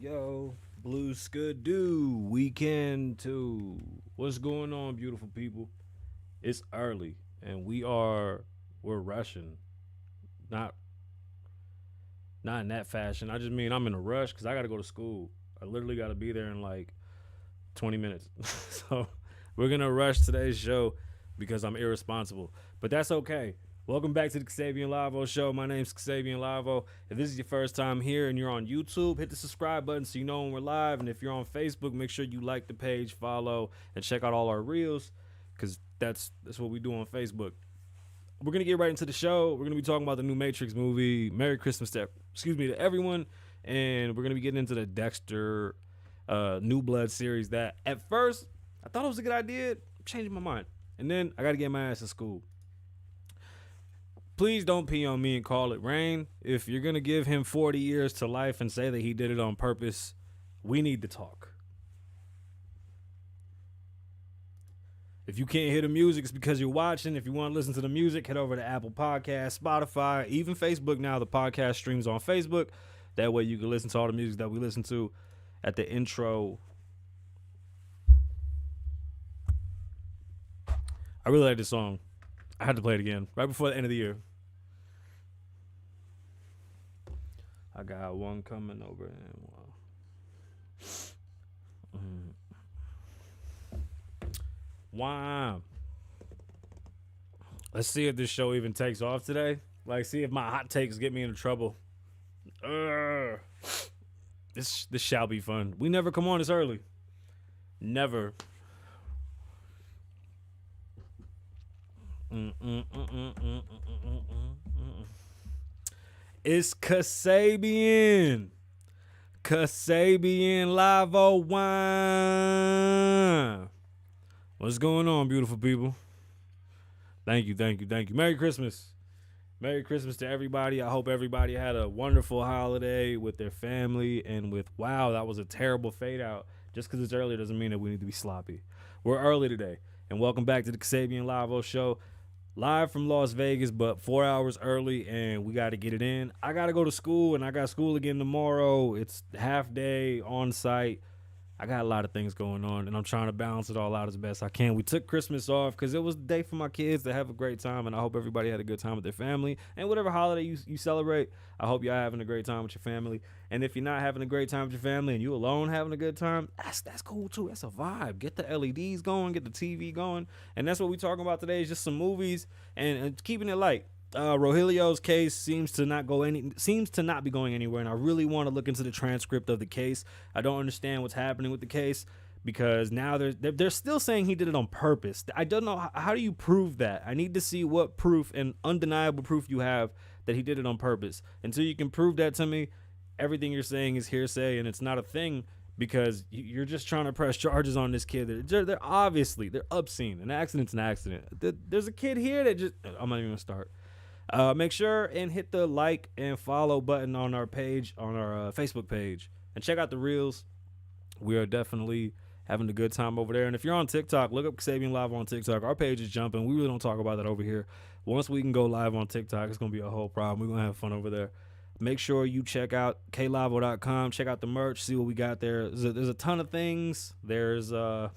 Yo, Blue Skidoo, weekend 2. What's going on, beautiful people? It's early, and we're rushing. Not not in that fashion. I just mean I'm in a rush because I got to go to school. I literally got to be there in like 20 minutes. So we're going to rush today's show because I'm irresponsible. But that's okay. Welcome back to the Kasabian Lavoe Show. My name's Kasabian Lavoe. If this is your first time here and you're on YouTube, hit the subscribe button so you know when we're live. And if you're on Facebook, make sure you like the page, follow, and check out all our reels because that's what we do on Facebook. We're going to get right into the show. We're going to be talking about the new Matrix movie. Merry Christmas to everyone. And we're going to be getting into the Dexter New Blood series that at first I thought it was a good idea. I'm changing my mind. And then I got to get my ass to school. Please don't pee on me and call it rain. If you're going to give him 40 years to life and say that he did it on purpose, we need to talk. If you can't hear the music, it's because you're watching. If you want to listen to the music, head over to Apple Podcasts, Spotify, even Facebook now. The podcast streams on Facebook. That way you can listen to all the music that we listen to at the intro. I really like this song. I had to play it again right before the end of the year. I got one coming over. Wow. Let's see if this show even takes off today. Like, see if my hot takes get me into trouble. This shall be fun. We never come on this early. Never. It's Kasabian Lavoe wine. What's going on, beautiful people? Thank you. Merry Christmas. Merry Christmas to everybody. I hope everybody had a wonderful holiday with their family and with, wow, that was a terrible fade out. Just because it's early doesn't mean that we need to be sloppy. We're early today. And welcome back to the Kasabian Lavoe Show. Live from Las Vegas, but 4 hours early, and we got to get it in. I got to go to school, and I got school again tomorrow. It's half day on site. I got a lot of things going on, and I'm trying to balance it all out as best I can. We took Christmas off because it was the day for my kids to have a great time, and I hope everybody had a good time with their family. And whatever holiday you celebrate, I hope y'all having a great time with your family. And if you're not having a great time with your family and you alone having a good time, that's cool too. That's a vibe. Get the LEDs going, get the TV going. And that's what we're talking about today is just some movies and keeping it light. Rogelio's case seems to not be going anywhere, and I really want to look into the transcript of the case. I don't understand what's happening with the case because now they're still saying he did it on purpose. I don't know how do you prove that. I need to see what proof and undeniable proof you have that he did it on purpose. Until you can prove that to me, everything you're saying is hearsay and it's not a thing because you're just trying to press charges on this kid. They're obviously obscene. An accident's an accident. There's a kid here that just I'm not even gonna start. Make sure and hit the like and follow button on our page, on our Facebook page, and check out the reels. We are definitely having a good time over there. And if you're on TikTok, look up Kasabian Lavoe on TikTok. Our page is jumping. We really don't talk about that over here. Once we can go live on TikTok, it's going to be a whole problem. We're going to have fun over there. Make sure you check out klavo.com. Check out the merch. See what we got there. There's a ton of things. There's new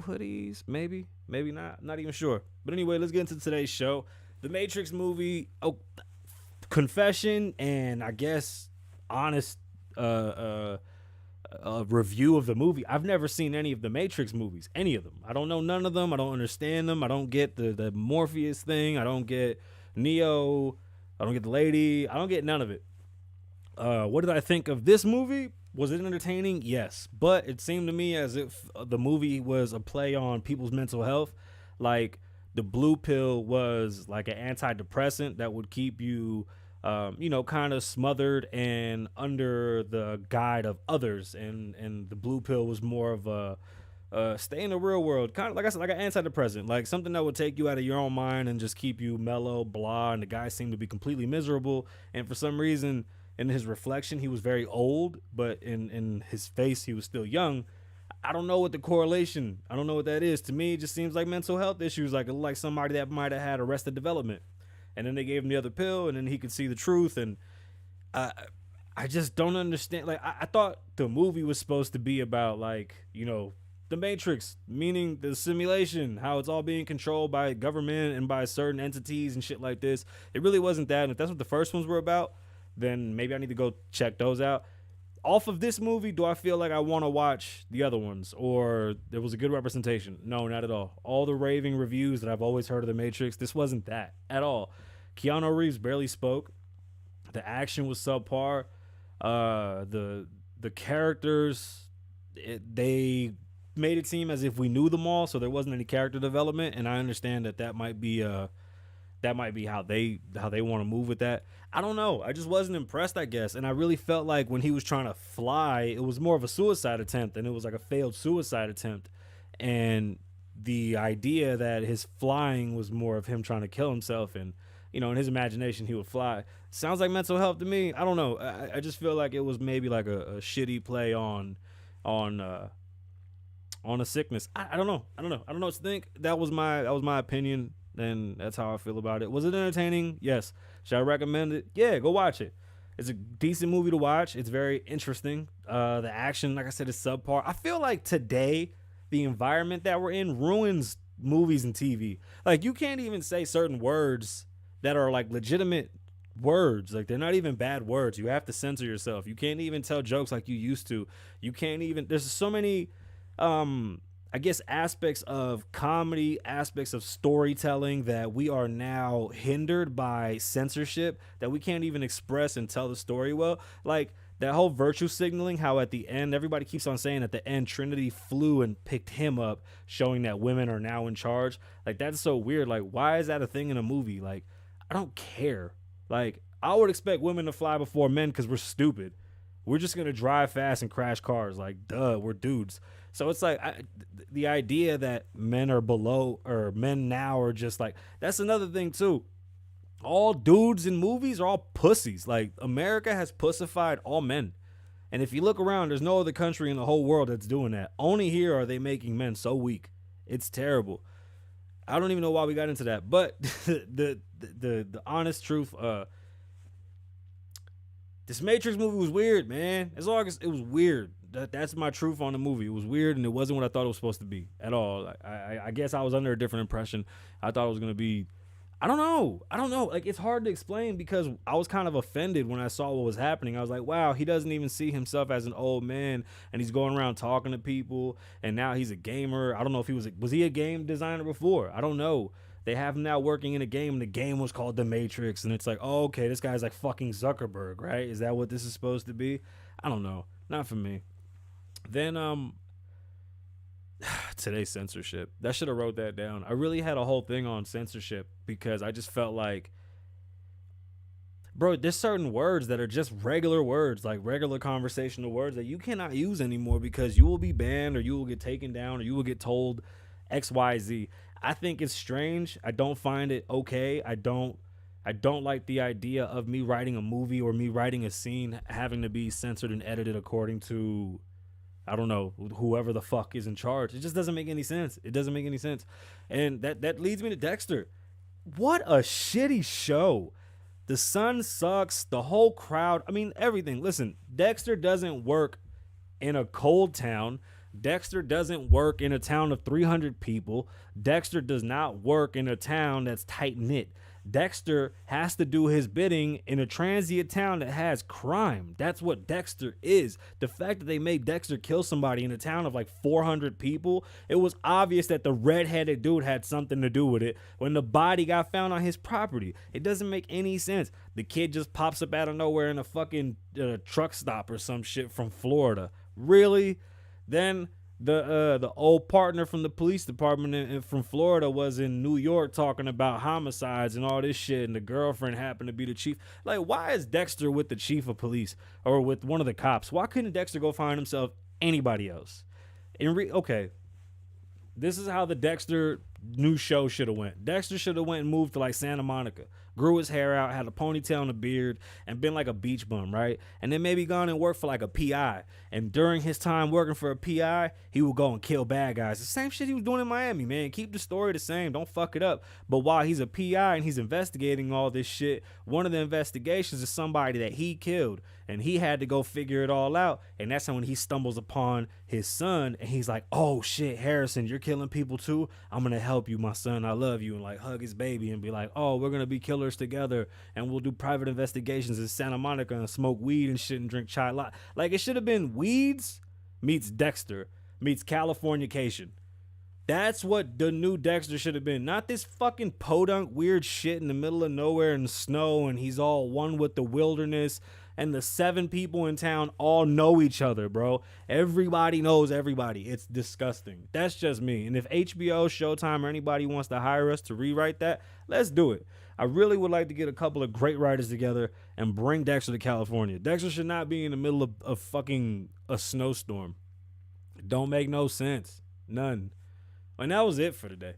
hoodies, maybe not. Not even sure. But anyway, let's get into today's show. The Matrix movie, confession and I guess honest review of the movie. I've never seen any of the Matrix movies, any of them. I don't know none of them. I don't understand them. I don't get the Morpheus thing. I don't get Neo. I don't get the lady. I don't get none of it. What did I think of this movie? Was it entertaining? Yes. But it seemed to me as if the movie was a play on people's mental health. Like, the blue pill was like an antidepressant that would keep you, kind of smothered and under the guide of others. And the blue pill was more of a stay in the real world, kind of like I said, like an antidepressant, like something that would take you out of your own mind and just keep you mellow, blah. And the guy seemed to be completely miserable. And for some reason, in his reflection, he was very old, but in his face, he was still young. I don't know what the correlation. I don't know what that is. To me, it just seems like mental health issues, like somebody that might have had Arrested Development, and then they gave him the other pill, and then he could see the truth. And I just don't understand. Like, I thought the movie was supposed to be about, like, the Matrix, meaning the simulation, how it's all being controlled by government and by certain entities and shit like this. It really wasn't that. And if that's what the first ones were about, then maybe I need to go check those out. Off of this movie, do I feel like I want to watch the other ones, or there was a good representation? No, not at all. All the raving reviews that I've always heard of the Matrix, this wasn't that at all. Keanu Reeves barely spoke. The action was subpar. The characters, they made it seem as if we knew them all, so there wasn't any character development. And I understand that might be how they want to move with that. I don't know. I just wasn't impressed, I guess. And I really felt like when he was trying to fly, it was more of a suicide attempt, and it was like a failed suicide attempt. And the idea that his flying was more of him trying to kill himself, and in his imagination he would fly. Sounds like mental health to me. I don't know. I just feel like it was maybe like a shitty play on a sickness. I don't know. I don't know what to think. That was my opinion, and that's how I feel about it. Was it entertaining? Yes. Should I recommend it? Yeah, go watch it. It's a decent movie to watch. It's very interesting. The action, like I said, is subpar. I feel like today the environment that we're in ruins movies and TV. Like, you can't even say certain words that are like legitimate words. Like, they're not even bad words. You have to censor yourself. You can't even tell jokes like you used to. You can't even, there's so many I guess aspects of comedy, aspects of storytelling that we are now hindered by censorship, that we can't even express and tell the story well. Like that whole virtue signaling, how at the end everybody keeps on saying at the end Trinity flew and picked him up, showing that women are now in charge. Like, that's so weird. Like, why is that a thing in a movie? Like, I don't care. Like, I would expect women to fly before men because we're stupid. We're just going to drive fast and crash cars. Like, duh, we're dudes. So it's like the idea that men are below, or men now are just like, that's another thing too. All dudes in movies are all pussies. Like, America has pussified all men. And if you look around, there's no other country in the whole world that's doing that. Only here are they making men so weak. It's terrible. I don't even know why we got into that. But the honest truth, this Matrix movie was weird, man. As long as it was weird. That's my truth on the movie. It was weird, and it wasn't what I thought it was supposed to be at all. I guess I was under a different impression. I thought it was going to be, I don't know. Like, it's hard to explain because I was kind of offended when I saw what was happening. I was like, wow, he doesn't even see himself as an old man, and he's going around talking to people, and now he's a gamer. I don't know if was he a game designer before? I don't know. They have him now working in a game, and the game was called The Matrix, and it's like, oh, okay, this guy's like fucking Zuckerberg, right? Is that what this is supposed to be? I don't know. Not for me. Then today's censorship. That should have wrote that down. I really had a whole thing on censorship because I just felt like, bro, there's certain words that are just regular words, like regular conversational words that you cannot use anymore because you will be banned, or you will get taken down, or you will get told XYZ. I think it's strange. I don't find it okay. I don't like the idea of me writing a movie or me writing a scene having to be censored and edited according to, I don't know, whoever the fuck is in charge. It just doesn't make any sense. It doesn't make any sense. And that leads me to Dexter. What a shitty show. The sun sucks. The whole crowd. I mean, everything. Listen, Dexter doesn't work in a cold town. Dexter doesn't work in a town of 300 people. Dexter does not work in a town that's tight-knit. Dexter has to do his bidding in a transient town that has crime. That's what Dexter is. The fact that they made Dexter kill somebody in a town of like 400 people, it was obvious that the redheaded dude had something to do with it when the body got found on his property. It doesn't make any sense. The kid just pops up out of nowhere in a fucking truck stop or some shit from Florida. Really? Then the old partner from the police department from Florida was in New York talking about homicides and all this shit, and the girlfriend happened to be the chief. Like, why is Dexter with the chief of police or with one of the cops? Why couldn't Dexter go find himself anybody else? Okay, this is how the Dexter new show should have went. Dexter should have went and moved to like Santa Monica. grew his hair out, had a ponytail and a beard, and been like a beach bum, right? And then maybe gone and worked for like a PI. And during his time working for a PI, he would go and kill bad guys. The same shit he was doing in Miami, man. Keep the story the same. Don't fuck it up. But while he's a PI and he's investigating all this shit, one of the investigations is somebody that he killed. And he had to go figure it all out. And that's when he stumbles upon his son. And he's like, oh shit, Harrison, you're killing people too? I'm going to help you, my son. I love you. And like hug his baby and be like, oh, we're going to be killers together. And we'll do private investigations in Santa Monica and smoke weed and shit and drink chai latte. Like it should have been Weeds meets Dexter meets Californication. That's what the new Dexter should have been. Not this fucking podunk weird shit in the middle of nowhere in the snow and he's all one with the wilderness. And the 7 people in town all know each other, bro. Everybody knows everybody. It's disgusting. That's just me. And if HBO, Showtime, or anybody wants to hire us to rewrite that, let's do it. I really would like to get a couple of great writers together and bring Dexter to California. Dexter should not be in the middle of fucking a snowstorm. It don't make no sense. None. And that was it for today.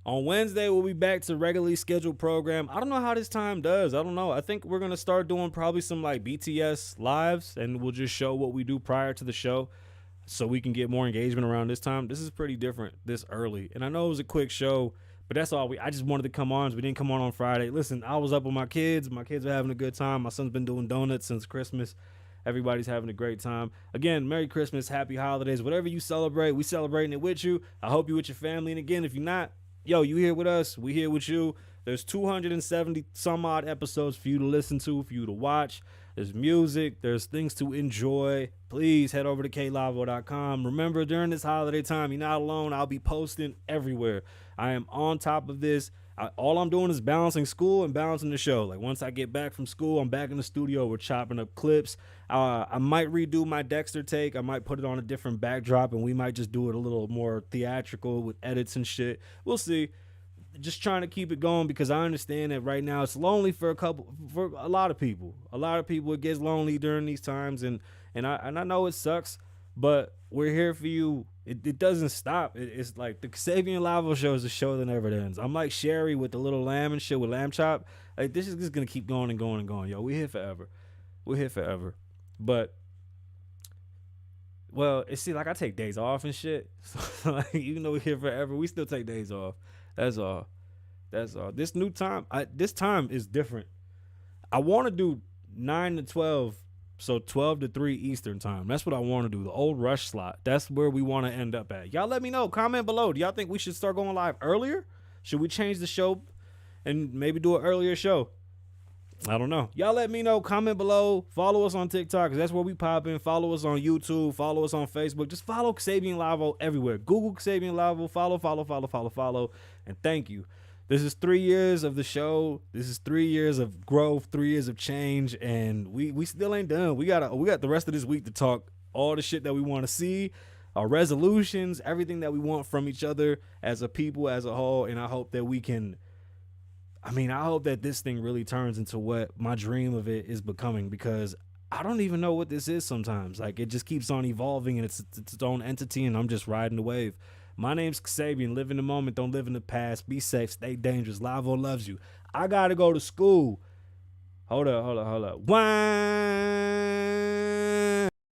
On Wednesday, we'll be back to regularly scheduled program. I don't know how this time does. I don't know. I think we're going to start doing probably some like BTS lives and we'll just show what we do prior to the show so we can get more engagement around this time. This is pretty different this early. And I know it was a quick show, but that's all. I just wanted to come on. So we didn't come on Friday. Listen, I was up with my kids. My kids are having a good time. My son's been doing donuts since Christmas. Everybody's having a great time. Again, Merry Christmas, Happy Holidays. Whatever you celebrate, we celebrating it with you. I hope you with your family. And again, if you're not, yo, you here with us, we here with you. There's 270 some odd episodes for you to listen to, for you to watch. There's music, there's things to enjoy. Please head over to klavoe.com. Remember, during this holiday time, you're not alone. I'll be posting everywhere. I am on top of this. All I'm doing is balancing school and balancing the show. Like once I get back from school, I'm back in the studio. We're chopping up clips. I might redo my Dexter take. I might put it on a different backdrop and we might just do it a little more theatrical with edits and shit. We'll see. Just trying to keep it going because I understand that right now it's lonely for a lot of people. A lot of people, it gets lonely during these times and I know it sucks, but we're here for you. It doesn't stop. It's like the Kasabian Lavoe Show is a show that never ends. I'm like Sherry with the little lamb and shit with lamb chop. Like this is just gonna keep going and going and going. Yo, we're here forever. We're here forever. But well, it see like I take days off and shit. So like even though we're here forever, we still take days off. That's all. That's all. This new time, this time is different. I want to do 9 to 12. So 12 to 3 Eastern time. That's what I want to do. The old rush slot. That's where we want to end up at. Y'all let me know. Comment below. Do y'all think we should start going live earlier? Should we change the show and maybe do an earlier show? I don't know. Y'all let me know. Comment below. Follow us on TikTok because that's where we pop in. Follow us on YouTube. Follow us on Facebook. Just follow Kasabian Lavoe everywhere. Google Kasabian Lavoe. Follow. And thank you. This is 3 years of the show. This is 3 years of growth, 3 years of change, and we still ain't done. We got the rest of this week to talk all the shit that we want to see, our resolutions, everything that we want from each other as a people, as a whole. And I hope that we can. I hope that this thing really turns into what my dream of it is becoming because I don't even know what this is sometimes. Like it just keeps on evolving and it's its own entity, and I'm just riding the wave. My name's Kasabian. Live in the moment. Don't live in the past. Be safe. Stay dangerous. Lavoe loves you. I got to go to school. Hold up. Wine.